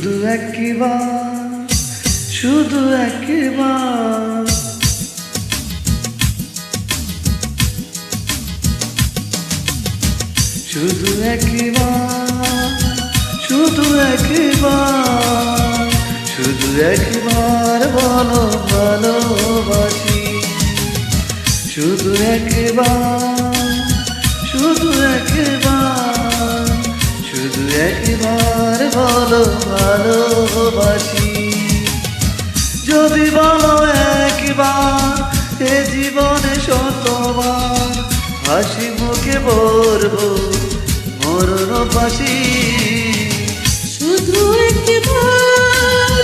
শুধু একবার, শুধু একবার, শুধু একবার, শুধু একবার, শুধু একবার বলো ভালোবাসি। শুধু একবার, শুধু একবার, শুধু একবার বলো ভালোবাসি। যদি বলো একবার, এ জীবনে শতবার হাসি মুখে বলবো মরণ বাসি। শুধু একবার,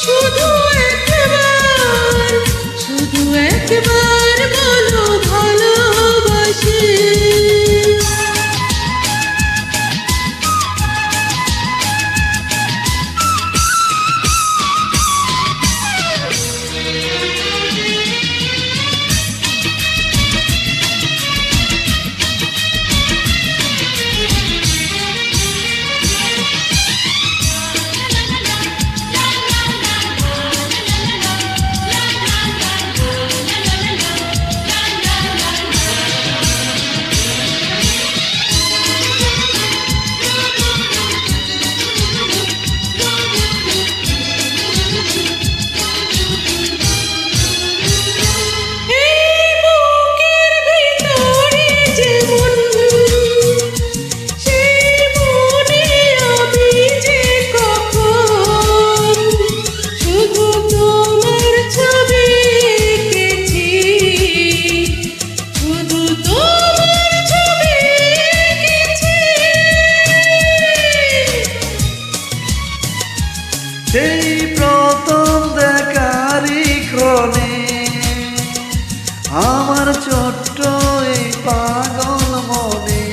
শুধু একবার, শুধু একবার বলো ভালোবাসি। সেই প্রথম দেখারি ক্রমে আমার ছোট্ট এই পাগল মনে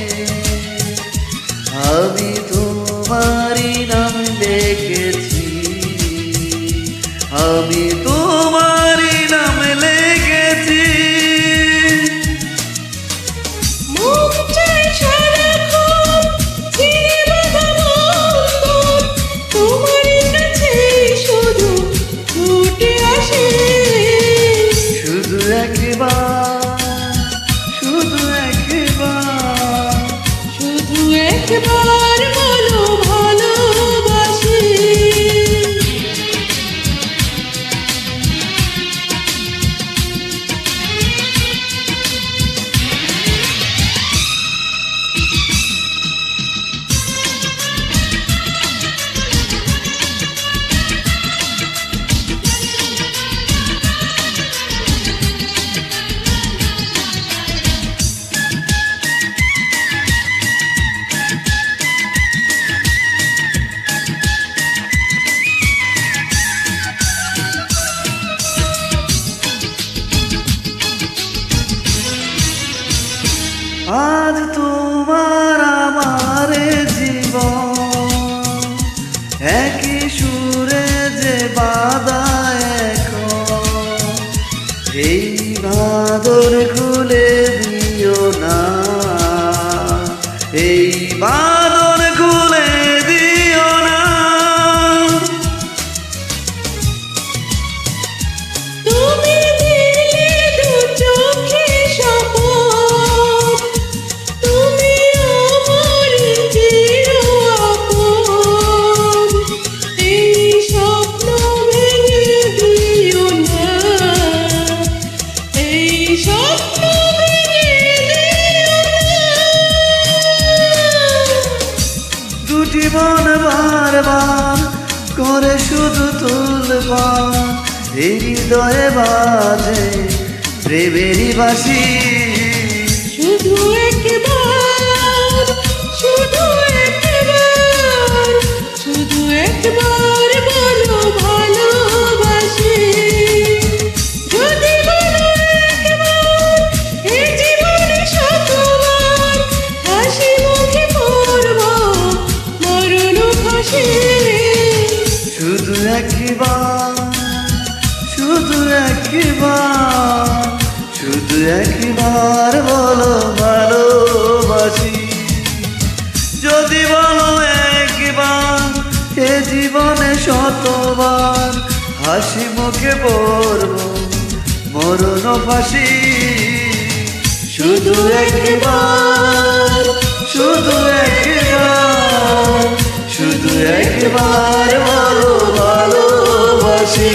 আমি তোমারই নাম লিখেছি, আমি তোমারই নাম লিখেছি। শুধু একবার, শুধু একবার, শুধু একবার বলো ভালোবাসি। আজ তোমার আমার জীবন একই সুরে যে বাঁধা এখন, এই বাঁধন খুলে দিও না, এই বাঁধন খুলে দিও না। তুমি দিলে দু চোখে শপথ, তুমি আমার চির আপন, এই স্বপ্ন ভেঙে দিও না, এই স্বপ্ন ভেঙে দিও না। দুটি মন বারবার করে শুধু তুলবার, এই হৃদয়ে বাজে প্রেমেরই বাসি। শুধু একবার, শুধু একবার, শুধু একবার বলো ভালোবাসি। যদি বলো একবার, এ জীবনে শতবার হাসি মুখে পড়বো মরণ ফাঁসি। শুধু একবার, শুধু একবার, শুধু একবার বলো ভালোবাসি। যদি বলো একবার, এ জীবন জীবনে শতবার হাসি মুখে পড়ব মরণ ফাঁসি। শুধু একবার, শুধু একবার, শুধু একবার বলো ভালোবাসি।